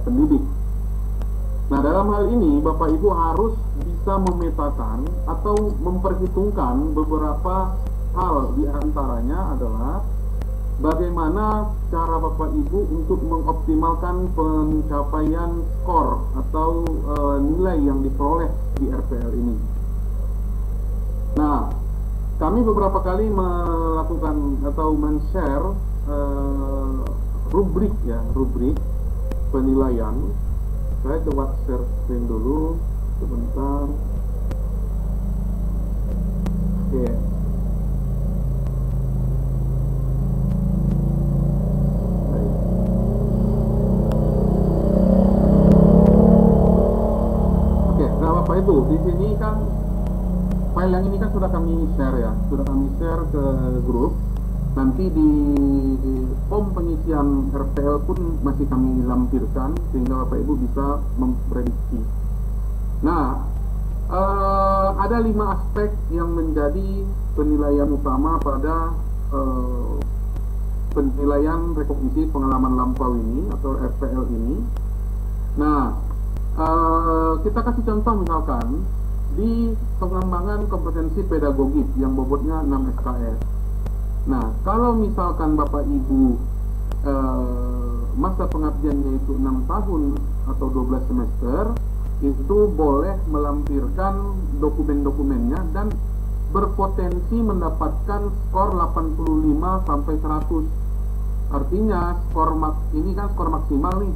pendidik. Nah, dalam hal ini Bapak Ibu harus bisa memetakan atau memperhitungkan beberapa hal, di antaranya adalah bagaimana cara Bapak Ibu untuk mengoptimalkan pencapaian skor atau nilai yang diperoleh di RPL ini. Nah, kami beberapa kali melakukan atau men-share rubrik penilaian. Saya coba share screen dulu sebentar. Oke. Nah Bapak Ibu, di sini kan file yang ini kan sudah kami share ya, sudah kami share ke grup. Nanti di form pengisian RPL pun masih kami lampirkan sehingga Bapak Ibu bisa memprediksi. Nah, ada 5 aspek yang menjadi penilaian utama pada penilaian rekognisi pengalaman lampau ini atau RPL ini. Nah, kita kasih contoh misalkan di pengembangan kompetensi pedagogik yang bobotnya 6 SKS. Nah, kalau misalkan Bapak Ibu masa pengabdiannya itu 6 tahun atau 12 semester, itu boleh melampirkan dokumen-dokumennya dan berpotensi mendapatkan skor 85 sampai 100. Artinya skor ini kan skor maksimal nih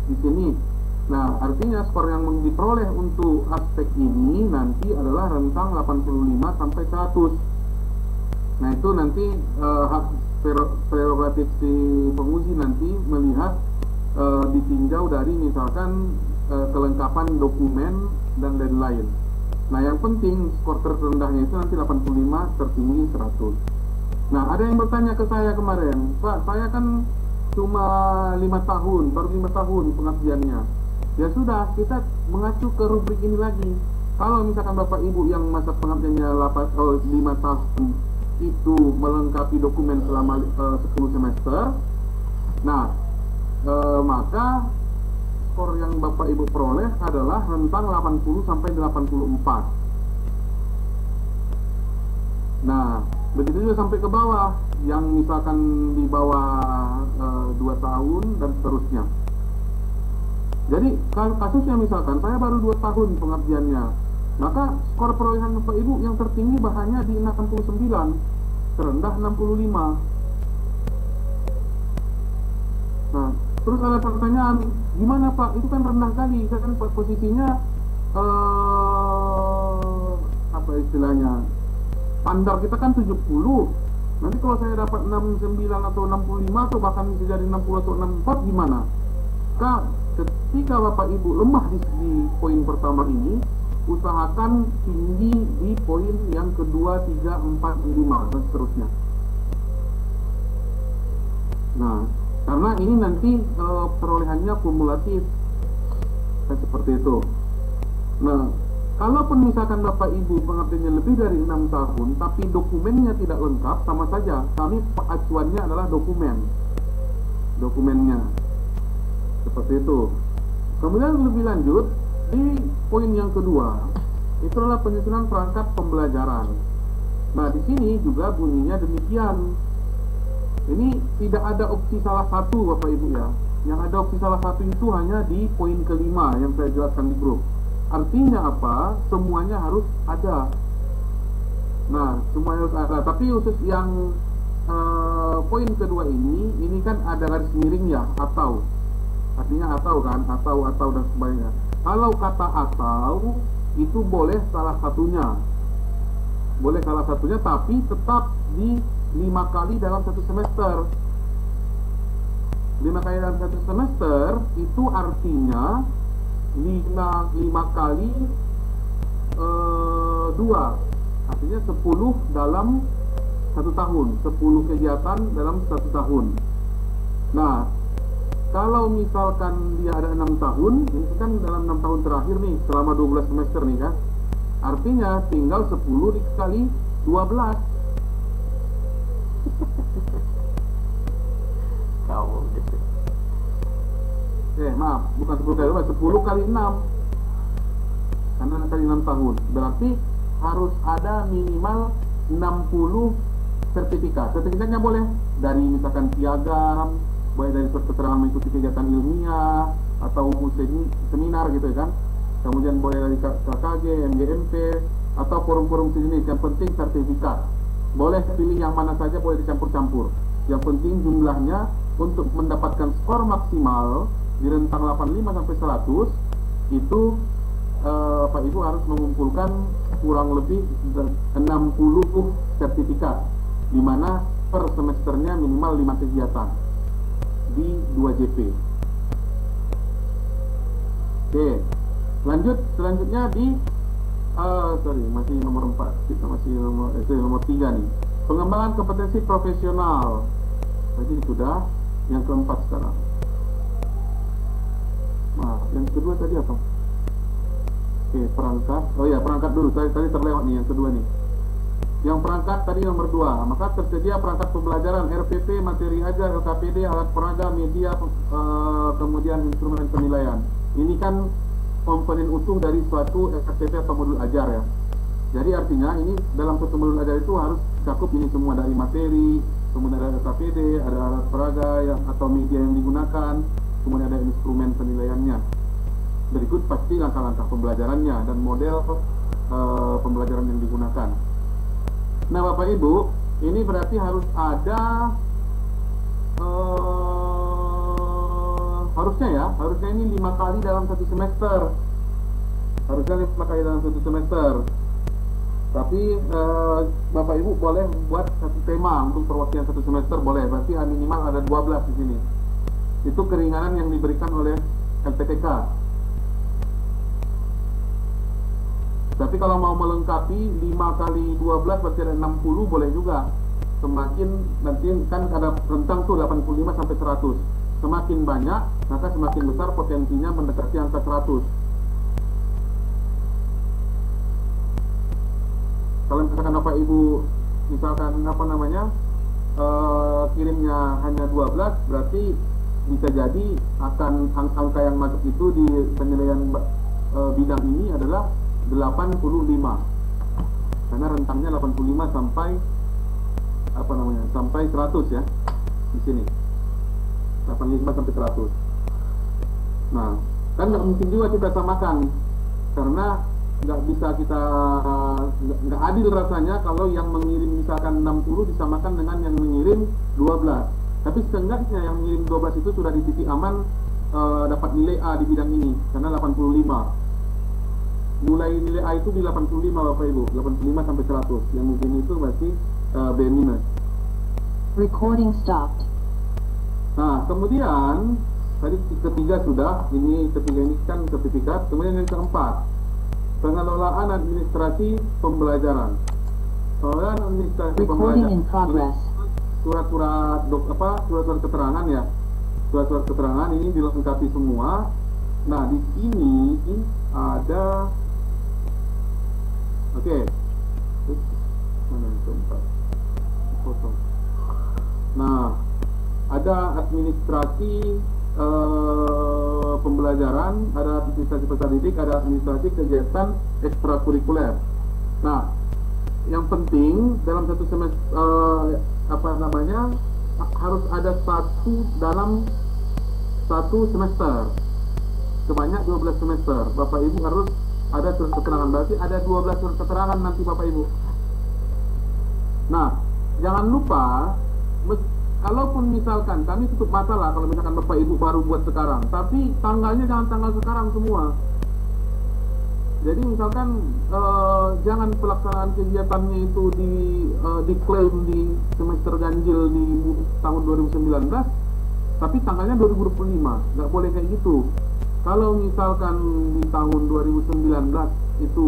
di sini. Nah, artinya skor yang diperoleh untuk aspek ini nanti adalah rentang 85 sampai 100. Nah, itu nanti hak prerogatif si penguji nanti melihat ditinjau dari misalkan kelengkapan dokumen dan lain-lain. Nah, yang penting skor terendahnya itu nanti 85, tertinggi 100. Nah, ada yang bertanya ke saya kemarin, Pak, saya kan cuma 5 tahun, baru 5 tahun pengabdiannya. Ya sudah, kita mengacu ke rubrik ini lagi. Kalau misalkan Bapak Ibu yang masa pengabdiannya 5 tahun itu melengkapi dokumen selama 10 semester, nah maka skor yang Bapak Ibu peroleh adalah rentang 80 sampai 84. Nah, begitu juga sampai ke bawah, yang misalkan di bawah 2 tahun dan seterusnya. Jadi kasusnya misalkan saya baru 2 tahun pengabdiannya, maka skor perolehan Bapak Ibu yang tertinggi bahanya di 69, terendah 65. Nah, terus ada pertanyaan, gimana Pak? Itu kan rendah kali, kan posisinya apa istilahnya? Standar kita kan 70. Nanti kalau saya dapat 69 atau 65 atau bahkan bisa jadi 60 atau 64 gimana? Ketika Bapak Ibu lemah di poin pertama ini, usahakan tinggi di poin yang kedua, 3, 4, 5 dan seterusnya. Nah, karena ini nanti perolehannya kumulatif seperti itu. Nah, kalaupun misalkan Bapak Ibu pengabdiannya lebih dari 6 tahun tapi dokumennya tidak lengkap, sama saja kami acuannya adalah dokumennya seperti itu. Kemudian lebih lanjut di poin yang kedua, itu adalah penyusunan perangkat pembelajaran. Nah, di sini juga bunyinya demikian. Ini tidak ada opsi salah satu Bapak Ibu ya. Yang ada opsi salah satu itu hanya di poin kelima yang saya jelaskan di grup. Artinya apa? Semuanya harus ada. Nah, semuanya harus ada. Tapi khusus yang poin kedua ini kan ada garis miring ya, atau. Artinya atau kan, atau dan sebagainya. Kalau kata atau itu boleh salah satunya. Boleh salah satunya, tapi tetap di 5 kali dalam 1 semester. 5 kali dalam 1 semester itu artinya 5 kali 2, artinya 10 dalam 1 tahun, 10 kegiatan dalam 1 tahun. Nah, kalau misalkan dia ada 6 tahun, ini kan dalam 6 tahun terakhir nih, selama 12 semester nih kan, artinya tinggal 10 dikali 12. maaf, bukan 10 kali 12, 10 kali 6. Karena kali 6 tahun. Berarti harus ada minimal 60 sertifikat. Sertifikatnya boleh dari misalkan piagam, boleh dari surat keterangan mengikuti kegiatan ilmiah atau seminar gitu ya kan. Kemudian boleh dari KKG, MGMP atau forum-forum sejenis. Yang penting sertifikat. Boleh pilih yang mana saja, boleh dicampur-campur. Yang penting jumlahnya untuk mendapatkan skor maksimal di rentang 85 sampai 100 itu Pak Ibu harus mengumpulkan kurang lebih 60 sertifikat, di mana per semesternya minimal 5 kegiatan di 2 JP. Oke, selanjutnya di masih nomor 4, kita masih nomor 3 nih. Pengembangan kompetensi profesional. Tadi sudah, yang keempat sekarang. Nah, yang kedua tadi apa? Oke, perangkat. Oh ya, perangkat dulu. Tadi terlewat nih yang kedua nih. Yang perangkat tadi nomor 2. Maka tersedia perangkat pembelajaran RPP, materi ajar, LKPD, alat peraga, media, kemudian instrumen penilaian. Ini kan komponen utuh dari suatu RPP atau modul ajar ya. Jadi artinya ini dalam satu modul ajar itu harus cakup ini semua, dari materi, kemudian ada LKPD, ada alat peraga atau media yang digunakan, kemudian ada instrumen penilaiannya. Berikut pasti langkah-langkah pembelajarannya dan model pembelajaran yang digunakan. Nah Bapak Ibu, ini berarti harus ada harusnya ini 5 kali dalam satu semester. Harusnya 5 kali dalam satu semester. Tapi Bapak Ibu boleh buat satu tema untuk perwakilan satu semester, boleh. Berarti minimal ada 12 di sini. Itu keringanan yang diberikan oleh LPTK. Tapi kalau mau melengkapi 5 kali 12 berarti ada 60, boleh juga. Semakin nanti kan ada rentang tuh 85 sampai 100. Semakin banyak, maka semakin besar potensinya mendekati angka 100. Kalau misalkan Bapak Ibu misalkan kirimnya hanya 12, berarti bisa jadi akan angka yang masuk itu di penilaian bidang ini adalah 85, karena rentangnya 85 sampai 100 ya di sini, 85 sampai 100. Nah, kan nggak mungkin juga kita samakan, karena nggak bisa kita nggak adil rasanya kalau yang mengirim misalkan 60 disamakan dengan yang mengirim 12. Tapi seenggaknya yang mengirim 12 itu sudah di titik aman dapat nilai A di bidang ini, karena 85. Mulai nilai A itu di 85 Bapak Ibu, 85 sampai 100. Yang mungkin itu berarti B minus. Recording stopped. Nah, kemudian tadi ketiga sudah, ketiga ini kan sertifikat. Kemudian yang keempat, pengelolaan administrasi pembelajaran. Pengelolaan administrasi Recording in progress. Surat-surat keterangan ya. Surat-surat keterangan ini dilengkapi semua. Nah, di sini ada mana yang keempat? Potong. Nah, ada administrasi pembelajaran, ada administrasi peserta didik, ada administrasi kegiatan ekstrakurikuler. Nah, yang penting dalam satu semester harus ada dalam satu semester. Sebanyak 12 semester. Bapak Ibu harus ada surat keterangan. Berarti ada 12 surat keterangan nanti Bapak Ibu. Nah, jangan lupa, kalaupun misalkan kami tutup mata lah kalau misalkan Bapak Ibu baru buat sekarang, tapi tanggalnya jangan tanggal sekarang semua. Jadi misalkan jangan pelaksanaan kegiatannya itu diklaim di semester ganjil di tahun 2019, tapi tanggalnya 2025. Nggak boleh kayak gitu. Kalau misalkan di tahun 2019 itu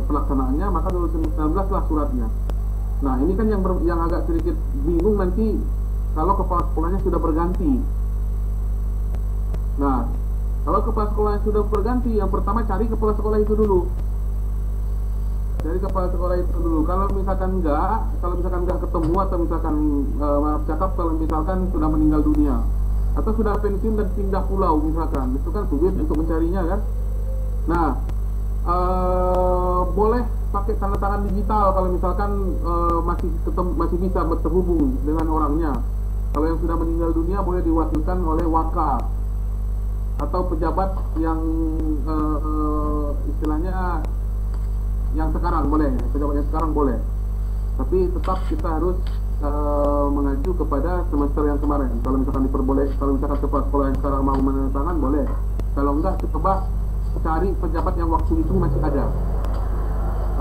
pelaksanaannya, maka 2019 lah suratnya. Nah, ini kan yang agak sedikit bingung nanti kalau kepala sekolahnya sudah berganti. Nah, kalau kepala sekolah yang sudah berganti, yang pertama cari kepala sekolah itu dulu. Cari kepala sekolah itu dulu. Kalau misalkan enggak ketemu, atau misalkan maaf cakap, kalau misalkan sudah meninggal dunia, atau sudah pensiun dan pindah pulau misalkan, itu kan sulit untuk mencarinya kan. Nah, boleh pakai tanda tangan digital kalau misalkan masih bisa terhubung dengan orangnya. Kalau yang sudah meninggal dunia boleh diwakilkan oleh waka atau pejabat yang istilahnya yang sekarang boleh, pejabat yang sekarang boleh. Tapi tetap kita harus mengacu kepada semester yang kemarin. Kalau misalkan diperboleh, kalau misalkan kepala sekolah yang sekarang mau menandatangan boleh. Kalau enggak, coba cari pejabat yang waktu itu masih ada.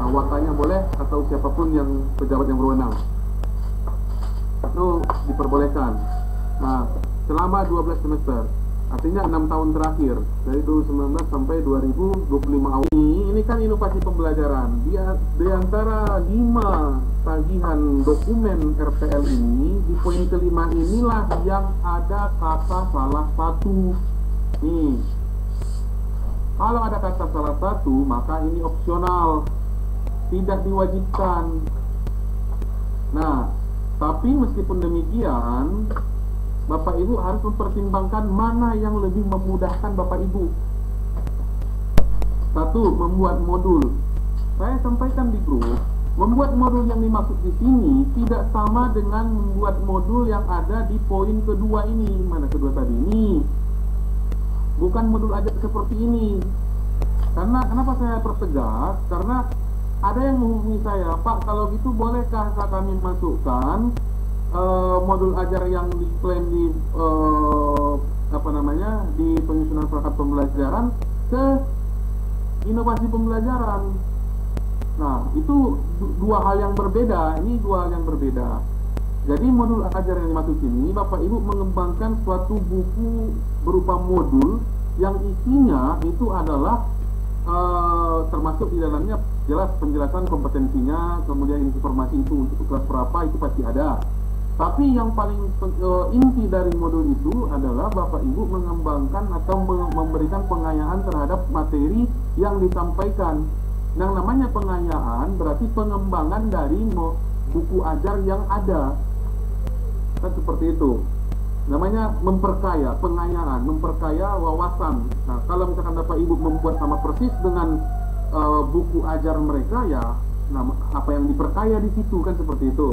Wakanya boleh atau siapapun yang pejabat yang berwenang. Itu diperbolehkan. Nah, selama 12 semester. Artinya 6 tahun terakhir dari 2019 sampai 2025 awal. Ini kan inovasi pembelajaran. Di antara 5 tagihan dokumen RPL ini, di poin kelima inilah yang ada kata salah satu. Nih, kalau ada kata salah satu, maka ini opsional, tidak diwajibkan. Nah, tapi meskipun demikian, Bapak Ibu harus mempertimbangkan mana yang lebih memudahkan Bapak Ibu. Satu, membuat modul. Saya sampaikan di grup, membuat modul yang dimaksud di sini tidak sama dengan membuat modul yang ada di poin kedua ini. Mana kedua tadi? Ini bukan modul ajar seperti ini. Karena kenapa saya pertegas? Karena ada yang menghubungi saya, Pak, kalau gitu bolehkah kami masukkan modul ajar yang diklaim di di penyusunan perangkat pembelajaran ke inovasi pembelajaran. Nah, itu dua hal yang berbeda. Ini dua hal yang berbeda. Jadi modul ajar yang dimaksud ini, Bapak Ibu mengembangkan suatu buku berupa modul yang isinya itu adalah termasuk di dalamnya jelas penjelasan kompetensinya, kemudian informasi itu untuk kelas berapa itu pasti ada. Tapi yang paling inti dari modul itu adalah Bapak Ibu mengembangkan atau memberikan pengayaan terhadap materi yang disampaikan. Yang namanya pengayaan berarti pengembangan dari buku ajar yang ada. Kan seperti itu. Namanya memperkaya, pengayaan, memperkaya wawasan. Nah, kalau misalkan Bapak Ibu membuat sama persis dengan buku ajar mereka, ya apa yang diperkaya di situ kan seperti itu.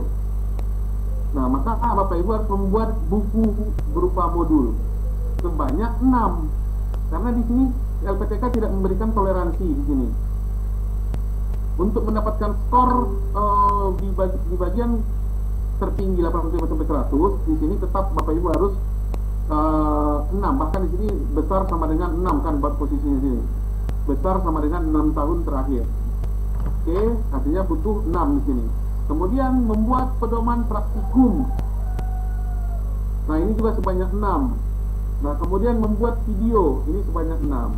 Nah, maka Bapak Ibu harus membuat buku berupa modul sebanyak 6. Karena di sini LPTK tidak memberikan toleransi di sini. Untuk mendapatkan skor di bagian tertinggi 85-100, di sini tetap Bapak Ibu harus 6. Bahkan di sini besar sama dengan 6 kan posisinya sini. Besar sama dengan 6 tahun terakhir. Oke, artinya butuh 6 di sini. Kemudian membuat pedoman praktikum. Nah, ini juga sebanyak 6. Nah, kemudian membuat video, ini sebanyak 6.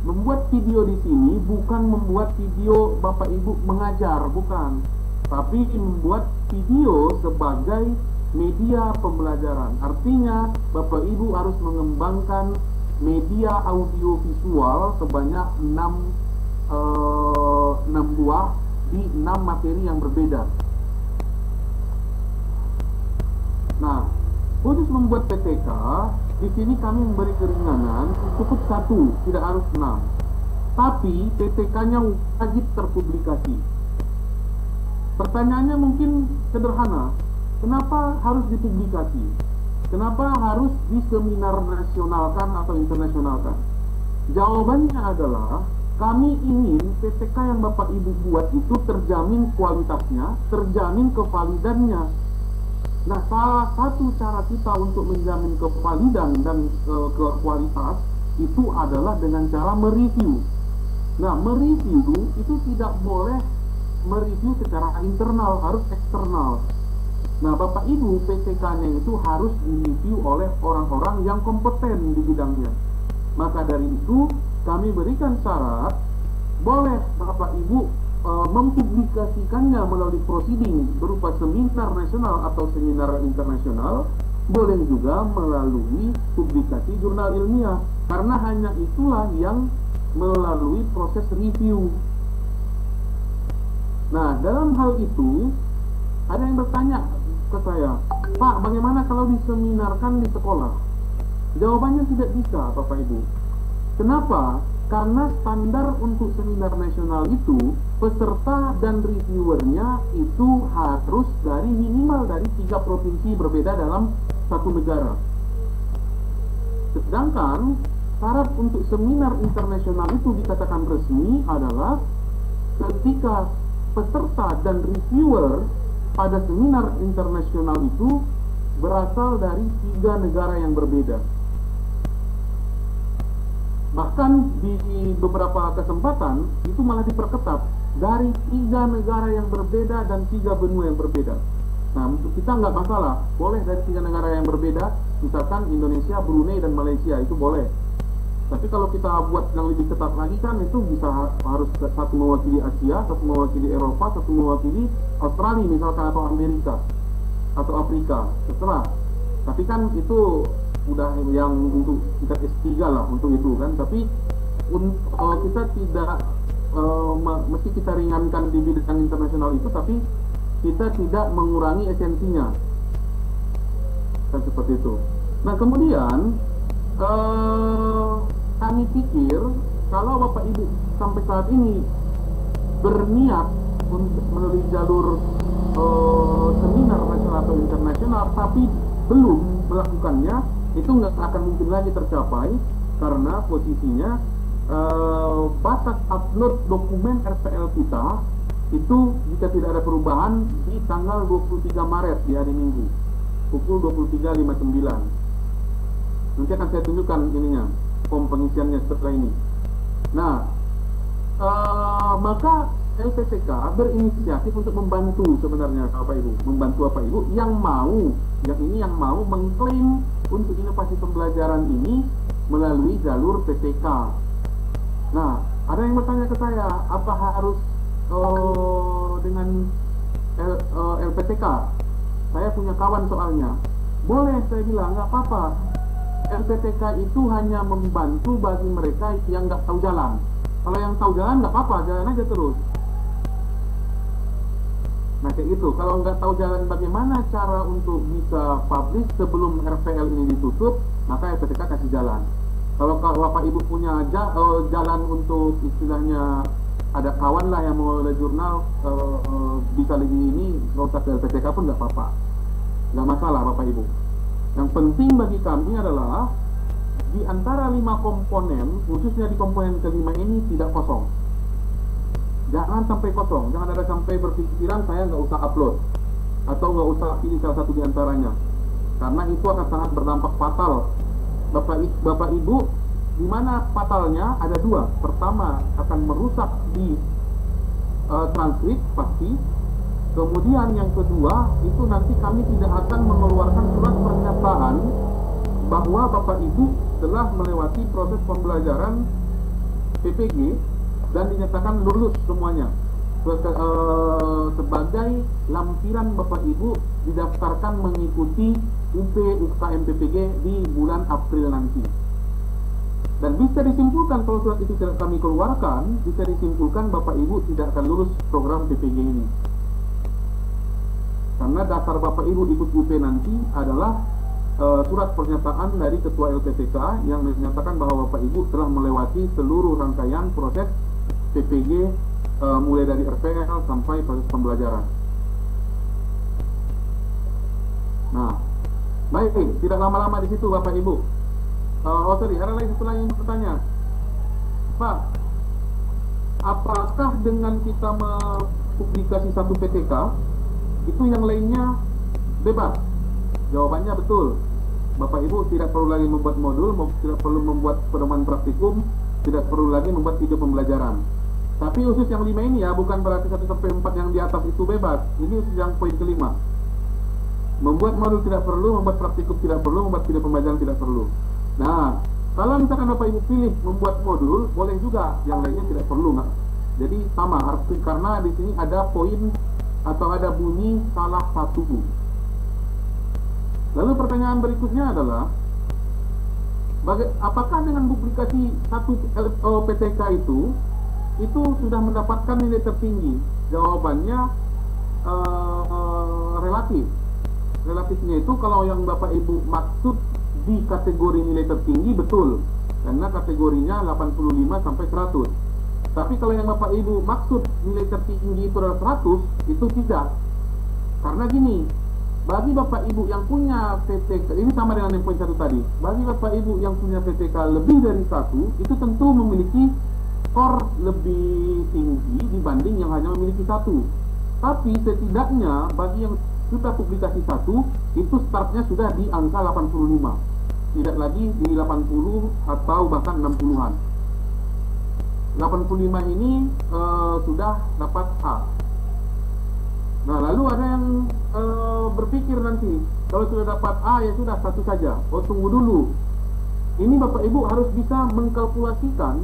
Membuat video di sini bukan membuat video Bapak Ibu mengajar, bukan. Tapi membuat video sebagai media pembelajaran. Artinya, Bapak Ibu harus mengembangkan media audio visual sebanyak 6 buah di 6 materi yang berbeda. Nah, khusus membuat PTK, di sini kami memberi keringanan cukup 1, tidak harus 6. Tapi PTK-nya wajib terpublikasi. Pertanyaannya mungkin sederhana, kenapa harus dipublikasi? Kenapa harus diseminar nasionalkan atau internasionalkan? Jawabannya adalah, kami ingin PTK yang Bapak Ibu buat itu terjamin kualitasnya, terjamin kevalidannya. Nah, salah satu cara kita untuk menjamin kevalidan dan kualitas itu adalah dengan cara mereview. Nah, mereview itu tidak boleh mereview secara internal, harus eksternal. Nah, Bapak Ibu, PTK-nya itu harus direview oleh orang-orang yang kompeten di bidangnya. Maka dari itu, kami berikan syarat, boleh Bapak Ibu mempublikasikannya melalui proceeding berupa seminar nasional atau seminar internasional, boleh juga melalui publikasi jurnal ilmiah, karena hanya itulah yang melalui proses review. Nah, dalam hal itu ada yang bertanya ke saya, Pak, bagaimana kalau diseminarkan di sekolah? Jawabannya tidak bisa, Bapak Ibu. Kenapa? Karena standar untuk seminar nasional itu, peserta dan reviewernya itu harus dari minimal dari 3 provinsi berbeda dalam satu negara. Sedangkan syarat untuk seminar internasional itu dikatakan resmi adalah ketika peserta dan reviewer pada seminar internasional itu berasal dari 3 negara yang berbeda. Bahkan di beberapa kesempatan itu malah diperketat dari 3 negara yang berbeda dan 3 benua yang berbeda. Nah, untuk kita nggak masalah, boleh dari 3 negara yang berbeda, misalkan Indonesia, Brunei, dan Malaysia, itu boleh. Tapi kalau kita buat yang lebih ketat lagi kan itu bisa harus satu mewakili Asia, satu mewakili Eropa, satu mewakili Australia misalkan, atau Amerika atau Afrika, terserah. Tapi kan itu udah yang untuk kita S3 lah untuk itu kan. Tapi kita tidak mesti kita ringankan di bidang internasional itu, tapi kita tidak mengurangi esensinya kan, seperti itu. Nah, kemudian kami pikir kalau Bapak Ibu sampai saat ini berniat untuk melalui jalur seminar nasional atau internasional tapi belum melakukannya, itu nggak akan mungkin lagi tercapai karena posisinya batas upload dokumen RPL kita itu jika tidak ada perubahan di tanggal 23 Maret di hari Minggu pukul 23.59. Nanti akan saya tunjukkan ininya, form pengisiannya setelah ini. Nah, maka LPTK berinisiatif untuk membantu sebenarnya Bapak Ibu, membantu Bapak Ibu yang mau mengklaim untuk inovasi pembelajaran ini melalui jalur PTK. Nah, ada yang bertanya ke saya, apa harus dengan LPTK? Saya punya kawan soalnya. Boleh, saya bilang nggak apa-apa. LPTK itu hanya membantu bagi mereka yang nggak tahu jalan. Kalau yang tahu jalan nggak apa-apa, jalan aja terus. Nah, kayak gitu. Kalau nggak tahu jalan bagaimana cara untuk bisa publish sebelum RPL ini ditutup, maka LPTK kasih jalan. Kalau Bapak Ibu punya jalan untuk istilahnya ada kawan lah yang mau ada jurnal bisa lagi ini, nggak usah ke LPTK pun nggak apa-apa, nggak masalah Bapak Ibu. Yang penting bagi kami adalah di antara 5 komponen, khususnya di komponen kelima ini tidak kosong. Jangan sampai kosong, jangan ada sampai berpikiran saya nggak usah upload atau nggak usah pilih salah satu di antaranya, karena itu akan sangat berdampak fatal. Bapak Ibu, di mana fatalnya ada 2. Pertama, akan merusak di transkrip pasti. Kemudian yang kedua, itu nanti kami tidak akan mengeluarkan surat pernyataan bahwa Bapak Ibu telah melewati proses pembelajaran PPG dan dinyatakan lulus semuanya. Sebagai lampiran Bapak Ibu didaftarkan mengikuti UP UKM PPG di bulan April nanti. Dan bisa disimpulkan kalau surat itu tidak kami keluarkan, bisa disimpulkan Bapak Ibu tidak akan lulus program PPG ini. Karena dasar Bapak Ibu ikut UP nanti adalah surat pernyataan dari Ketua LPTK yang menyatakan bahwa Bapak Ibu telah melewati seluruh rangkaian proses PPG mulai dari RPL sampai proses pembelajaran. Nah, baik, tidak lama-lama di situ Bapak Ibu. Ada lagi satu lagi yang bertanya, Pak, apakah dengan kita mempublikasi satu PTK itu yang lainnya bebas? Jawabannya betul. Bapak Ibu tidak perlu lagi membuat modul, tidak perlu membuat pedoman praktikum, tidak perlu lagi membuat video pembelajaran. Tapi khusus yang 5 ini ya, bukan berarti 1-4 yang di atas itu bebas. Ini khusus yang poin kelima. Membuat modul tidak perlu, membuat praktikum tidak perlu, membuat video pembelajaran tidak perlu. Nah, kalau misalkan Bapak Ibu pilih membuat modul, boleh juga, yang lainnya tidak perlu, nggak? Jadi sama arti, karena di sini ada poin atau ada bunyi salah satu. Lalu pertanyaan berikutnya adalah, apakah dengan publikasi satu PTK itu sudah mendapatkan nilai tertinggi? Jawabannya relatif. Relatifnya itu kalau yang Bapak Ibu maksud di kategori nilai tertinggi, betul, karena kategorinya 85 sampai 100. Tapi kalau yang Bapak Ibu maksud nilai tertinggi itu adalah 100, itu tidak. Karena gini, bagi Bapak Ibu yang punya PTK, ini sama dengan yang poin 1 tadi, bagi Bapak Ibu yang punya PTK lebih dari 1, itu tentu memiliki skor lebih tinggi dibanding yang hanya memiliki 1. Tapi setidaknya bagi yang sudah publikasi 1, itu startnya sudah di angka 85, tidak lagi di 80 atau bahkan 60-an. 85 ini sudah dapat A. Nah, lalu ada yang berpikir nanti, kalau sudah dapat A ya sudah 1 saja. Oh, tunggu dulu. Ini Bapak Ibu harus bisa mengkalkulasikan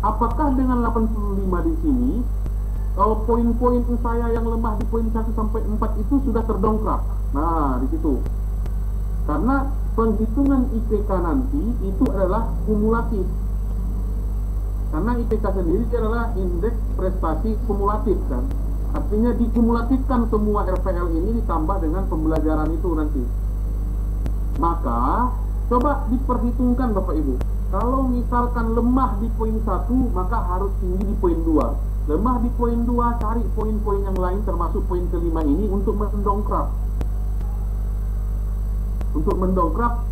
apakah dengan 85 di sini, kalau poin-poin saya yang lemah di poin 1 sampai 4 itu sudah terdongkrak. Nah, di situ. Karena penghitungan IPK nanti itu adalah kumulatif. Karena IPK sendiri adalah indeks prestasi kumulatif, kan. Artinya dikumulatifkan semua RPL ini ditambah dengan pembelajaran itu nanti. Maka coba diperhitungkan Bapak Ibu. Kalau misalkan lemah di poin 1, maka harus tinggi di poin 2. Lemah di poin 2, cari poin-poin yang lain termasuk poin kelima ini untuk mendongkrak. Untuk mendongkrak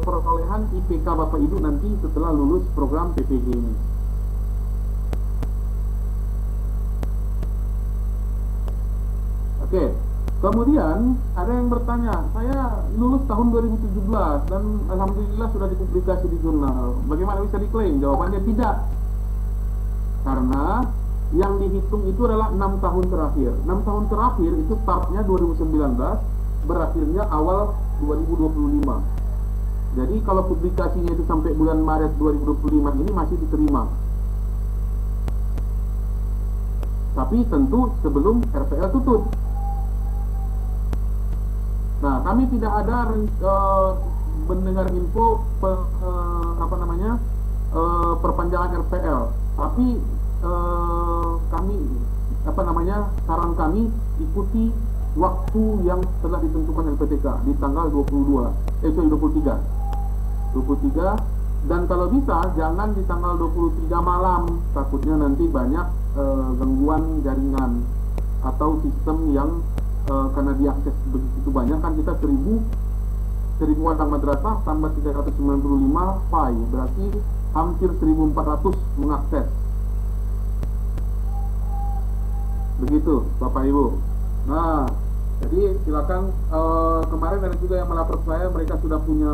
perolehan IPK Bapak Ibu nanti setelah lulus program PPG ini. Oke, kemudian ada yang bertanya, saya lulus tahun 2017 dan alhamdulillah sudah dipublikasi di jurnal. Bagaimana bisa diklaim? Jawabannya tidak. Karena yang dihitung itu adalah 6 tahun terakhir. 6 tahun terakhir itu startnya 2019, berakhirnya awal 2025. Jadi kalau publikasinya itu sampai bulan Maret 2025 ini masih diterima. Tapi tentu sebelum RPL tutup. Nah, kami tidak ada mendengar info perpanjangan RPL, tapi saran kami ikuti waktu yang telah ditentukan LPTK di tanggal 23, dan kalau bisa jangan di tanggal 23 malam, takutnya nanti banyak gangguan jaringan atau sistem yang karena diakses begitu banyak, kan kita 1000 anak madrasah tambah 395 file, berarti hampir 1400 mengakses. Begitu Bapak Ibu. Nah, jadi silakan. Kemarin ada juga yang melapor saya, mereka sudah punya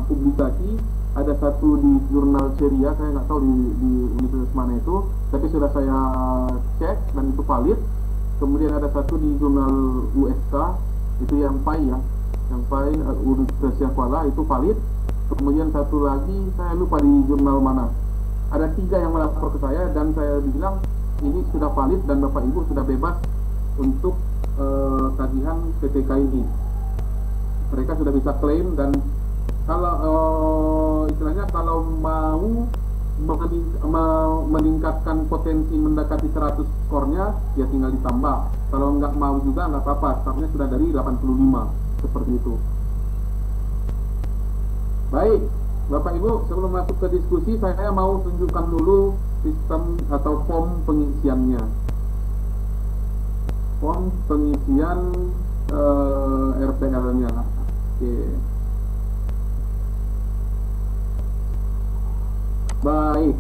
publikasi. Ada satu di jurnal Ceria, saya nggak tahu di universitas mana itu, tapi sudah saya cek dan itu valid. Kemudian ada satu di jurnal USK, itu yang PAI ya, yang PAI Universitas Kuala itu valid. Kemudian satu lagi saya lupa di jurnal mana. Ada 3 yang melapor ke saya dan saya bilang ini sudah valid dan Bapak Ibu sudah bebas untuk tagihan PTK ini. Mereka sudah bisa klaim, dan kalau istilahnya kalau mau meningkatkan potensi mendekati 100 skornya, ya tinggal ditambah. Kalau nggak mau juga nggak apa-apa, startnya sudah dari 85, seperti itu. Baik, Bapak Ibu, sebelum masuk ke diskusi, saya mau tunjukkan dulu sistem atau form pengisiannya. Form pengisian RPL-nya. Oke. Baik,